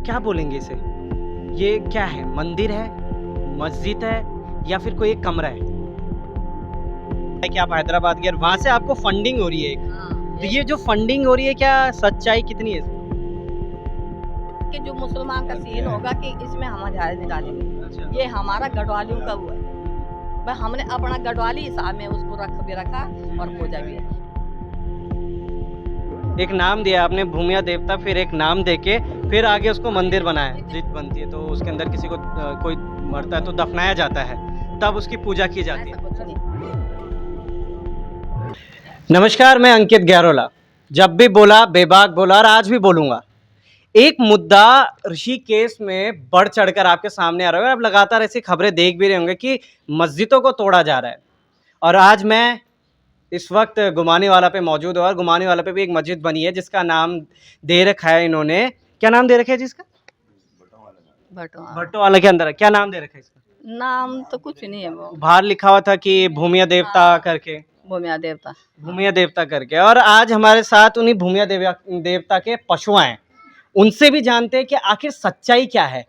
क्या बोलेंगे इसे? ये क्या है? मंदिर है, मस्जिद है या फिर कोई एक कमरा है? कि आप हैदराबाद गए, वहाँ से आपको फंडिंग हो रही है एक। तो ये जो फंडिंग हो रही है, क्या सच्चाई कितनी है इसमें? कि जो मुसलमान का सीन होगा कि इसमें हम हजारे निकालेंगे, अच्छा। ये हमारा गढ़वालियों का हुआ है। भाई हमने अपना गढ़वाली हिसाब में उसको रखा और पूजा भी है। एक नाम दिया आपने भूमिया देवता, फिर एक नाम देके फिर आगे उसको मंदिर बनाया। जित बनती है तो उसके अंदर किसी को कोई मरता है तो दफनाया जाता है, तब उसकी पूजा की जाती ऐसा है। कुछ नहीं। नमस्कार, मैं अंकित गहरोला। जब भी बोला बेबाक बोला और आज भी बोलूंगा। एक मुद्दा ऋषिकेश में बढ़ चढ़कर आपके सामने आ रहा है। आप लगातार ऐसी खबरें देख भी रहे होंगे कि मस्जिदों को तोड़ा जा रहा है। और आज मैं इस वक्त गुमानी वाला पे मौजूद हूँ और गुमानी वाला पे भी एक मस्जिद बनी है जिसका नाम दे रखा है इन्होंने। क्या नाम दे रखा है जिसका? बटवा भट्टो वाला के अंदर है। क्या नाम दे रखा है इसका? नाम तो कुछ नहीं है, वो बाहर लिखा हुआ था कि भूमिया देवता करके। भूमिया देवता। भूमिया देवता करके। और आज हमारे साथ उन्हीं भूमिया देवता के पशुआ हैं। उनसे भी जानते हैं कि आखिर सच्चाई क्या है,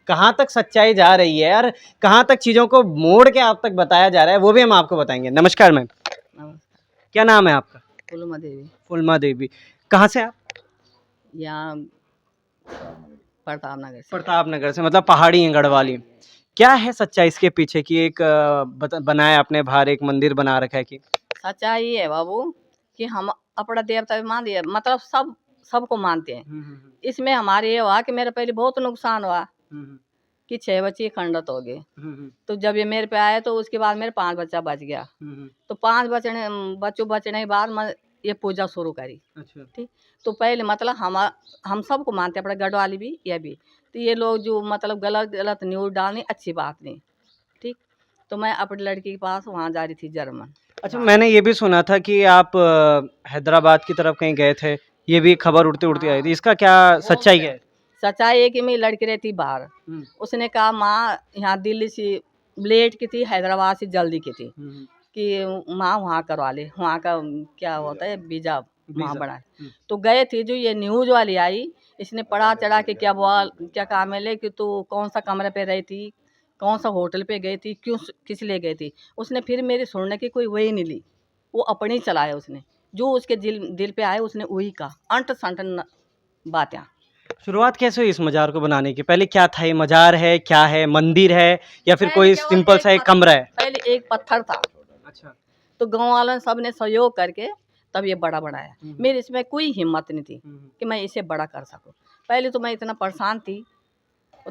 कहाँ तक सच्चाई जा रही है और कहाँ तक चीज़ों को मोड़ के आप तक बताया जा रहा है, वो भी हम आपको बताएंगे। नमस्कार मैम, नमस्कार। क्या नाम है आपका? फुलमा देवी। फुलमा देवी। कहाँ से आप? यहाँ प्रताप नगर से। प्रताप नगर से, मतलब पहाड़ी हैं, गढ़वाली। क्या है सच्चाई इसके पीछे कि एक बनाया आपने बाहर एक मंदिर बना रखा है कि? सच्चाई ये है बाबू कि हम अपना देवता भी मान दिया, मतलब सबको मानते हैं। इसमें हमारे ये हुआ कि मेरे पहले बहुत नुकसान हुआ कि 6 बच्चे खंडित हो गए। तो जब ये मेरे पे आए तो उसके बाद मेरे 5 बच्चा बच गया। तो 5 बचने के बाद मैं ये पूजा शुरू करी। अच्छा। ठीक। तो पहले मतलब हम सबको मानते हैं, अपने गढ़वाली भी ये भी। तो ये लोग जो मतलब गलत न्यूज़ डालनी अच्छी बात नहीं। ठीक। तो मैं अपनी लड़की के पास वहाँ जा रही थी जर्मन। अच्छा, मैंने ये भी सुना था कि आप हैदराबाद की तरफ कहीं गए थे, ये भी खबर उड़ती उड़ती आई थी। इसका क्या सच्चाई है? सच्चाई है कि मेरी लड़की रहती बाहर। उसने कहा माँ यहाँ दिल्ली से लेट की थी, हैदराबाद से जल्दी की थी कि माँ वहाँ करवा ले, वहाँ का क्या होता है वीज़ा वहाँ बना। तो गए थे, जो ये न्यूज़ वाली आई इसने पढ़ा चढ़ा के क्या काम है ले कि तू कौन सा कमरे पे रही थी, कौन सा होटल पे गई थी, क्यों किस लिए गई थी। उसने फिर मेरी सुनने की कोई वही नहीं ली, वो अपनी चलाया उसने, जो उसके दिल पे आए उसने वही कहा, अंट संट बातें। शुरुआत कैसे हुई इस मज़ार को बनाने की? पहले क्या था? ये मज़ार है, क्या है, मंदिर है या फिर कोई सिंपल सा एक कमरा है? पहले एक पत्थर था। अच्छा। तो गांव वालों ने सब ने सहयोग करके तब ये बड़ा बनाया। मेरी इसमें कोई हिम्मत नहीं थी कि मैं इसे बड़ा कर सकूं। पहले तो मैं इतना परेशान थी,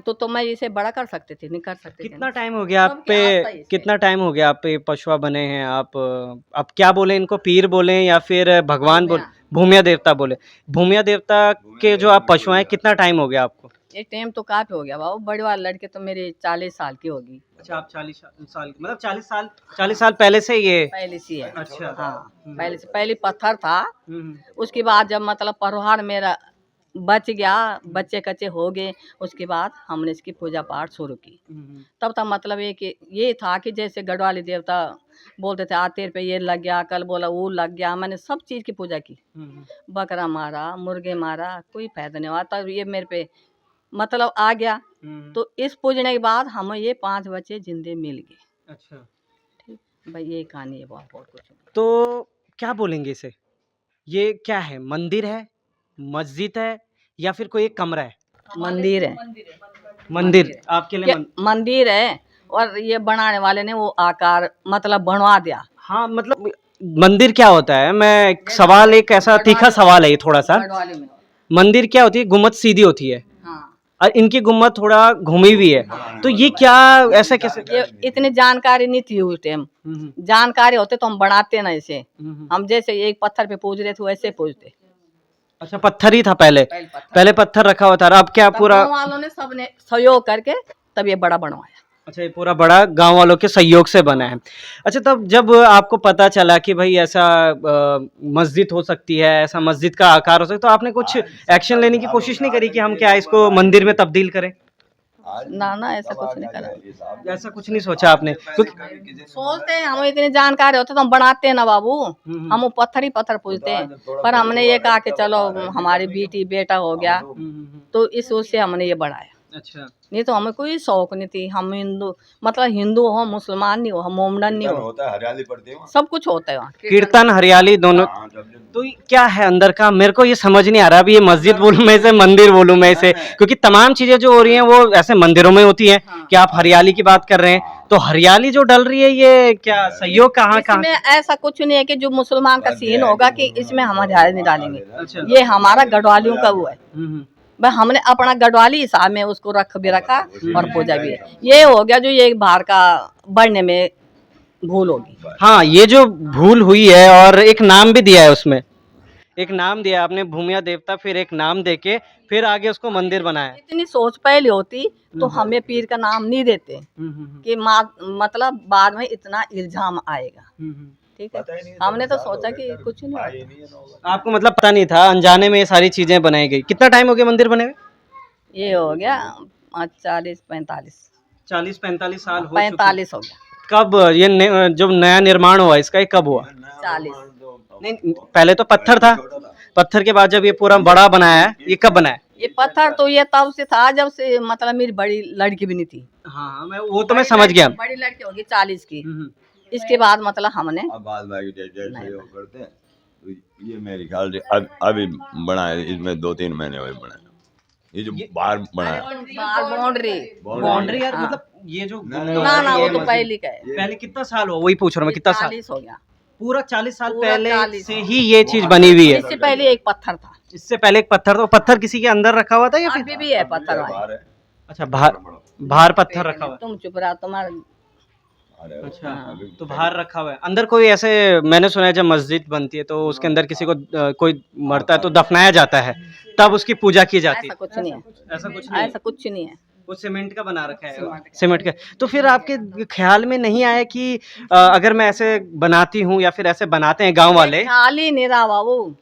तो मैं इसे बड़ा कर सकती थी, नहीं कर सकती थी। कितना टाइम हो गया आप पे? कितना टाइम हो गया आप पे पशुआ बने हैं आप क्या बोले इनको, पीर बोले या फिर भगवान बोले? भूमिया देवता बोले। भूमिया देवता के जो आप पशु हैं, कितना टाइम हो गया आपको? ये टाइम तो काफी हो गया बाबू, बड़ी वाली लड़के तो मेरे 40 साल की होगी। अच्छा, आप 40 साल मतलब 40 साल पहले से ये? पहले से है। अच्छा। हाँ, पहले से। पहले पत्थर था, उसके बाद जब मतलब परिवार मेरा बच गया, बच्चे कच्चे हो गए, उसके बाद हमने इसकी पूजा पाठ शुरू की। तब तक मतलब ये था कि जैसे गढ़वाली देवता बोलते थे आज तेरे पे ये लग गया, कल बोला वो लग गया, मैंने सब चीज़ की पूजा की। बकरा मारा, मुर्गे मारा, कोई फायदा नहीं हुआ। तब ये मेरे पे मतलब आ गया। तो इस पूजने के बाद हमें ये 5 बच्चे जिंदे मिल गए। अच्छा। ठीक भाई, ये कहानी है, बहुत कुछ। तो क्या बोलेंगे इसे? ये क्या है? मंदिर है, मस्जिद है या फिर कोई एक कमरा है? मंदिर है। मंदिर आपके लिए मंदिर है। और ये बनाने वाले ने वो आकार मतलब बनवा दिया। हाँ, मतलब मंदिर क्या होता है? मैं एक सवाल, एक ऐसा तीखा सवाल है ये थोड़ा सा। मंदिर क्या होती है? गुम्मद सीधी होती है। हाँ। और इनकी गुम्मद थोड़ा घूमी हुई है। तो ये क्या ऐसा कैसे? ये इतनी जानकारी नहीं थी उस टाइम। जानकारी होते तो हम बनाते ना इसे। हम जैसे एक पत्थर पे पूज रहे थे वैसे पूजते। अच्छा, पत्थर ही था पहले पत्थर रखा हुआ था। अब क्या पूरा गाँव वालों ने सबने सहयोग करके तब ये बड़ा बनवाया। अच्छा, ये पूरा बड़ा गांव वालों के सहयोग से बना है। अच्छा, तब जब आपको पता चला कि भाई ऐसा मस्जिद हो सकती है, ऐसा मस्जिद का आकार हो सकता है, तो आपने कुछ एक्शन लेने की कोशिश नहीं करी कि हम क्या इसको मंदिर में तब्दील करें? ना ऐसा कुछ नहीं करा। ऐसा कुछ नहीं सोचा आपने क्योंकि सोचते हैं हम इतने जानकार होते तो हम बनाते हैं ना बाबू, हम वो पत्थर ही पत्थर पूछते हैं। पर हमने ये कहा कि चलो हमारी बेटी बेटा हो गया, तो इस सोच से हमने ये बढ़ाया। अच्छा नहीं तो हमें कोई शौक नहीं थी। हम हिंदू मतलब हिंदू हो मुसलमान नहीं हो, हम मोमडन नहीं हो, होता है, हरियाली पड़ती है वहाँ। सब कुछ होता है वहाँ। कीर्तन हरियाली दोनों। हाँ, जब तो ये क्या है अंदर का, मेरे को ये समझ नहीं आ रहा अभी, ये मस्जिद बोलूं मैं इसे, मंदिर बोलूं मैं इसे, क्योंकि तमाम चीजें जो हो रही हैं वो ऐसे मंदिरों में होती हैं कि आप हरियाली की बात कर रहे हैं, तो हरियाली जो डल रही है ये क्या सहयोग कहाँ कहाँ? इसमें ऐसा कुछ नहीं है कि जो मुसलमान का सीन होगा कि इसमें हम हरियाली नहीं डालेंगे। अच्छा। ये हमारा गढ़वालियों का वो है, भाई हमने अपना गढ़वाली हिसाब में उसको रख भी रखा और पूजा भी है। ये हो गया जो ये बाहर का बढ़ने में भूल होगी। हाँ ये जो भूल हुई है, और एक नाम भी दिया है उसमें, एक नाम दिया आपने भूमिया देवता, फिर एक नाम देके फिर आगे उसको मंदिर बनाया। इतनी सोच पहले होती तो हमें पीर का नाम नहीं देते कि मतलब बाद में इतना इल्जाम आएगा। ठीक है, हमने तो सोचा कि कुछ नहीं होता। आपको मतलब पता नहीं था, अनजाने में ये सारी चीजें बनाई गई। कितना टाइम हो गया मंदिर बने हुए? ये हो गया 40-45 40-45 साल हो चुके। 45 हो गया। कब ये जो नया निर्माण हुआ इसका, ये कब हुआ? 40 नहीं पहले तो पत्थर था, पत्थर के बाद जब ये पूरा बड़ा बनाया है, ये कब बनाया? ये पत्थर तो ये तब से था जब से मतलब मेरी बड़ी लड़की भी नहीं थी। हाँ मैं वो तो मैं समझ गया। बड़ी लड़की होगी 40 की, इसके बाद मतलब हमने अब बाद में जैसे वो करते हैं, तो ये मेरे ख्याल से अभी बना है, इसमें 2-3 महीने हुए बना है। ये जो बाहर बना है बाउंड्री यार, हाँ। मतलब ये जो ना वो तो पहले का है। पहले कितना साल हुआ, वही पूछ रहा हूँ मैं, कितना साल? 40 हो गया। पूरा 40 साल पूरा पहले 40 से ही ये चीज बनी हुई है। इससे पहले एक पत्थर था, इससे पहले एक पत्थर, तो पत्थर किसी के अंदर रखा हुआ था या फिर? अभी भी है पत्थर वहाँ। बाहर है। अच्छा बाहर पत्थर रखा हुआ है। तुम चुप रहा, तुम्हारा अरे अच्छा अभी तो बाहर रखा हुआ है। अंदर कोई ऐसे, मैंने सुना है जब मस्जिद बनती है तो उसके अंदर किसी को कोई मरता है तो दफनाया जाता है, तब उसकी पूजा की जाती ऐसा है। कुछ नहीं है, ऐसा कुछ नहीं है। ऐसा कुछ नहीं है। वो सीमेंट का बना रखा है, सीमेंट का। तो फिर आपके ख्याल में नहीं आया कि अगर मैं ऐसे बनाती हूँ या फिर ऐसे बनाते हैं गांव वाले? ख्याल ही नहीं रहा बाबू,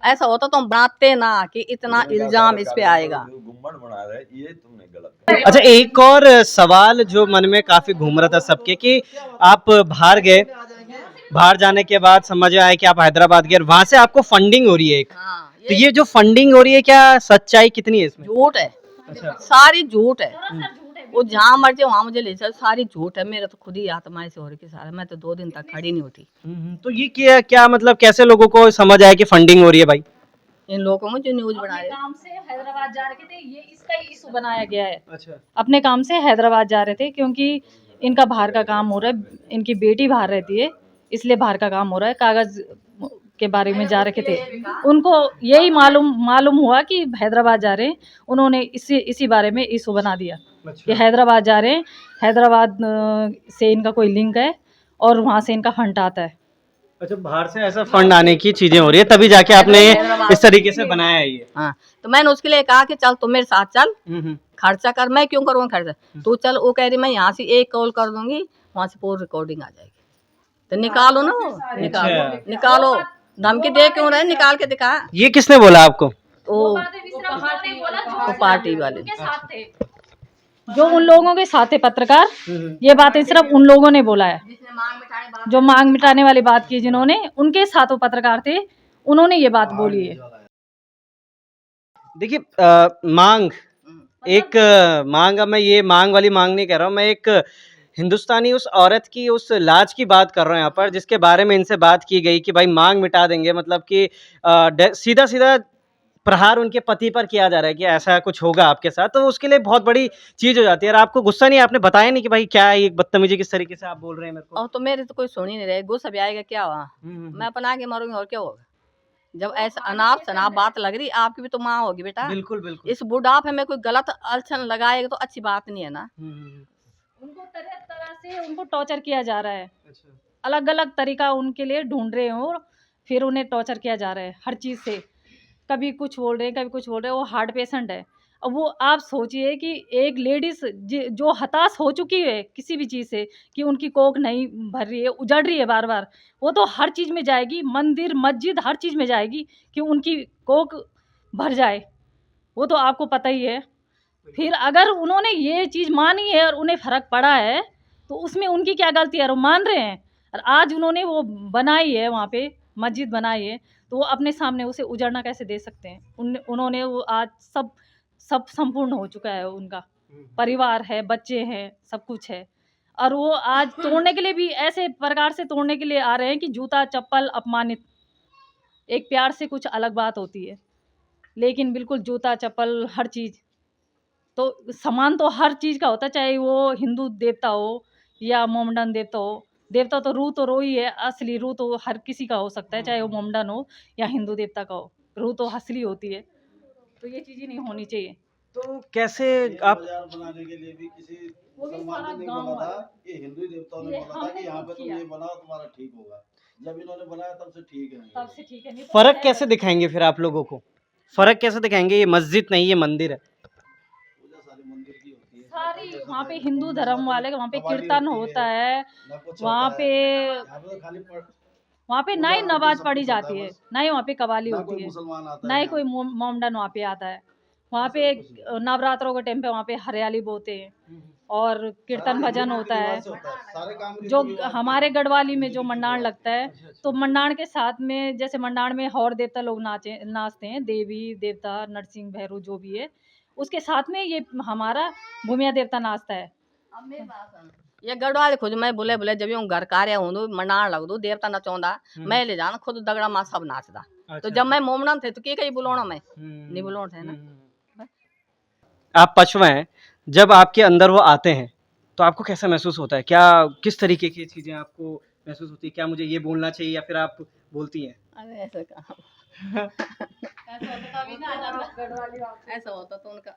ऐसा होता तो हम बनाते ना कि इतना इल्जाम इस पे आएगा। गुम्बद बना रहे, ये तुमने गलत। अच्छा एक और सवाल जो मन में काफी घूम रहा था सबके, कि आप बाहर गए, बाहर जाने के बाद समझ में आया कि आप हैदराबाद गए, वहां से आपको फंडिंग हो रही है एक, हाँ, तो ये जो फंडिंग हो रही है क्या सच्चाई कितनी है इसमें? झूठ है। अच्छा। सारी झूठ है। वो जहाँ मर्जी वहाँ मुझे ले चल, सारी झूठ है। मेरा तो खुद ही आत्मा ऐसे हो रही थी सारा, मैं तो 2 दिन तक खड़ी नहीं उठी। तो ये क्या मतलब कैसे लोगों को समझ आया कि फंडिंग हो रही है भाई? इन लोगों में जो न्यूज बना रहे, काम से हैदराबाद जा रहे थे, ये इसका इशू बनाया गया है। अच्छा। अपने काम से हैदराबाद जा रहे थे क्योंकि इनका बाहर का काम हो रहा है, इनकी बेटी बाहर रहती है, इसलिए बाहर का काम हो रहा है। कागज के बारे में जा रखे थे, उनको यही मालूम हुआ कि हैदराबाद जा रहे हैं। उन्होंने इसी बारे में इशू बना दिया कि हैदराबाद जा रहे हैं, हैदराबाद से इनका कोई लिंक है और वहाँ से इनका फंड आता है। अच्छा बाहर से ऐसा फंड आने की चीजें हो रही है, तभी जाके आपने इस तरीके से बनाया है ये। हाँ, तो मैंने उसके लिए कहा कि चल तुम मेरे साथ चल, खर्चा कर। मैं क्यों करूँगा खर्चा, तू चल। वो कह रही मैं यहाँ से एक कॉल कर दूंगी, वहाँ से पूरी रिकॉर्डिंग आ जाएगी। तो निकालो ना, वो निकालो। धमकी दे क्यों रहे, निकाल के दिखा। ये किसने बोला आपको? वो पार्टी वाले जो उन लोगों के साथ है पत्रकार, ये बातें सिर्फ उन लोगों ने बोला है जो मांग मिटाने वाली बात की, जिन्होंने उनके साथ वो पत्रकार थे, उन्होंने ये बात बोली है। देखिए मांग एक मांग, अब मैं ये मांग वाली मांग नहीं कह रहा हूँ, मैं एक हिंदुस्तानी उस औरत की उस लाज की बात कर रहा हूँ यहाँ पर, जिसके बारे में इनसे बात की गई कि भाई मांग मिटा देंगे, मतलब कि सीधा सीधा प्रहार उनके पति पर किया जा रहा है कि ऐसा कुछ होगा आपके साथ, तो उसके लिए बहुत बड़ी चीज हो जाती है। और आपको गुस्सा नहीं, आपने बताया नहीं कि भाई क्या है ये बदतमीजी, किस तरीके से आप बोल रहे हैं मेरे को? और तो मेरे तो कोई सुन ही नहीं रहे, गुस्सा भी आएगा क्या हुआ, मैं अपना आगे मरूंगी और क्या होगा। जब ऐसा अनाप शनाप बात लग रही, आपकी भी तो माँ होगी बेटा। बिल्कुल बिल्कुल। इस बुढ़ापे में कोई गलत अलछन लगाएगा तो अच्छी बात नहीं है ना। उनको तरह से उनको टॉर्चर किया जा रहा है, अलग अलग तरीका उनके लिए ढूंढ रहे हो, फिर उन्हें टॉर्चर किया जा रहा है हर चीज़ से। कभी कुछ बोल रहे हैं, कभी कुछ बोल रहे हैं। वो हार्ट पेशेंट है। अब वो आप सोचिए कि एक लेडीज़ जो हताश हो चुकी है किसी भी चीज़ से, कि उनकी कोख नहीं भर रही है, उजड़ रही है बार बार, वो तो हर चीज़ में जाएगी, मंदिर मस्जिद हर चीज़ में जाएगी कि उनकी कोख भर जाए। वो तो आपको पता ही है। फिर अगर उन्होंने ये चीज़ मानी है और उन्हें फ़र्क पड़ा है तो उसमें उनकी क्या गलती है, और वो मान रहे हैं। और आज उन्होंने वो बनाई है, वहाँ पे मस्जिद बनाई है, तो वो अपने सामने उसे उजड़ना कैसे दे सकते हैं। उन्होंने वो आज सब संपूर्ण हो चुका है, उनका परिवार है, बच्चे हैं, सब कुछ है, और वो आज तोड़ने के लिए भी ऐसे प्रकार से तोड़ने के लिए आ रहे हैं कि जूता चप्पल अपमानित। एक प्यार से कुछ अलग बात होती है, लेकिन बिल्कुल जूता चप्पल हर चीज़ तो समान तो हर चीज़ का होता है, चाहे वो हिंदू देवता हो या मोमडन देवता हो। देवता तो रो ही है, असली रूह तो हर किसी का हो सकता है, चाहे वो मोमडन हो या हिंदू देवता का हो, रूह तो असली होती है। तो ये चीज़ें नहीं होनी चाहिए। तो कैसे आप बाजार बनाने के लिए भी किसी वो भी मुसलमान सारा ने नहीं गाँव बोला था, वाला। ये हिंदू देवताओं ने ये बोला था हमने कि यहाँ पे खुद तुम किया। ये बनाओ तुम्हारा ठीक होगा। जब इन्होंने बनाया तब से ठीक है। तब से ठीक है, नहीं तो फर्क है। कैसे दिखाएंगे फिर आप लोगों को? फर्क कैसे दिखाएंगे? ये मस्जिद नहीं, ये मंदिर है। पूजा सारी मंदिर की होती है। सारी वहाँ पे हिंदू धर्म वाले, वहाँ पे कव्वाली कीर्तन होती होता है, ना कुछ वहाँ होता पे है। यहाँ पे तो खाली वहाँ पे ना ही पूजा आरती नमाज सब पढ़ी कुछ होता जाती है है, बस। ना ही वहाँ पे कव्वाली ना होती कोई है, मुसलमान आता ना है ही यहाँ कोई पे। मोमडन वहाँ पे आता है। वहाँ पे नवरात्रों के टाइम पे वहाँ पे हरियाली बोते हैं और कीर्तन भजन होता है। सारे काम जो रीति-रिवाज के हमारे गढ़वाली में जो रीति-रिवाज मंडाण के। लगता है, तो मंडाण के साथ में जैसे मंडाण में और देवता लोग नाचते हैं, देवी देवता नरसिंह भैरू जो भी है, उसके साथ में ये हमारा भूमिया देवता नाचता है। ये गढ़वाल खुद मैं बोले जब यूं घर कार्य हूँ मनाण लग दू देवता नचौंदा मैं ले जाना खुद दगड़ा माँ सब नाचदा। तो जब मैं मोमडन थे तो के कहीं बुलाना मैं नहीं बुलाना थे ना। आप पशु हैं, जब आपके अंदर वो आते हैं तो आपको कैसा महसूस होता है? क्या किस तरीके की चीज़ें आपको महसूस होती है? क्या मुझे ये बोलना चाहिए, या फिर आप बोलती हैं? अरे ऐसा कहा ऐसा होता तो उनका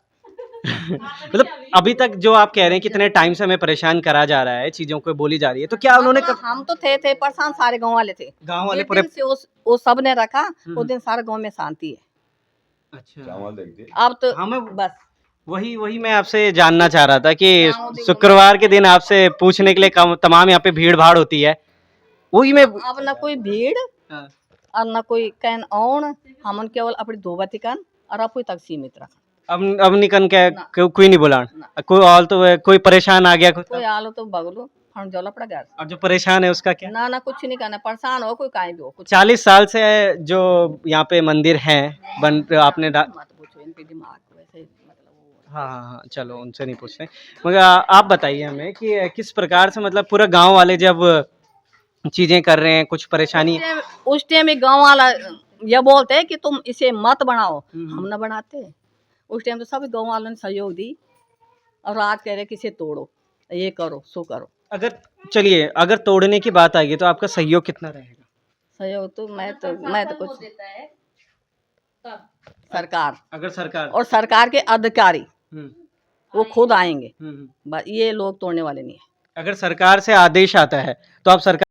मतलब अभी तक जो आप कह रहे हैं कितने टाइम से हमें परेशान करा जा रहा है, चीज़ों को बोली जा रही है, तो क्या उन्होंने कब हम तो थे परेशान सारे गांव वाले थे। गाँव वाले जिस पूरे दिन से वो सब ने रखा उस दिन सारे गांव में शांति है। अच्छा, चावल देखते अब तो हाँ, मैं बस वही मैं आपसे जानना चाह रहा था कि गाँव देखो। शुक्रवार के दिन आपसे पूछने के लिए तमाम यहाँ पे भीड़ भाड़ होती है, वही मैं अब न कोई भीड़ हाँ। और न कोई कैन औन हमन केवल अपनी धोबती कन और अपनी तक सीमित रख। अब निकन के ना। कोई नहीं बुलान, ना। कोई और तो कोई परेशान आ गया कोई आलो तो बगलो फण जला पड़ा घर और जो परेशान है उसका क्या? ना कुछ नहीं करना परेशान हो कोई काहे भी हो कुछ 40 साल से जो यहाँ पे मंदिर है बन आपने मत पूछो इनके दिमाग वैसे मतलब हाँ, चलो उनसे नहीं पूछते, मगर आप बताइए हमें कि किस प्रकार से, मतलब पूरा गांव वाले जब चीजें कर रहे हैं, कुछ परेशानी उस टाइम में गाँव वाला ये बोलते हैं कि तुम इसे मत बनाओ, हम न बनाते। उस टाइम तो सब गाँव वालों ने सहयोग दी और आज कह रहे कि इसे तोड़ो, ये करो सो करो। अगर चलिए अगर तोड़ने की बात आएगी तो आपका सहयोग कितना रहेगा? सहयोग तो मैं तो कुछ सरकार अगर सरकार और सरकार के अधिकारी वो खुद आएंगे, हम्म। बस ये लोग तोड़ने वाले नहीं है। अगर सरकार से आदेश आता है तो आप सरकार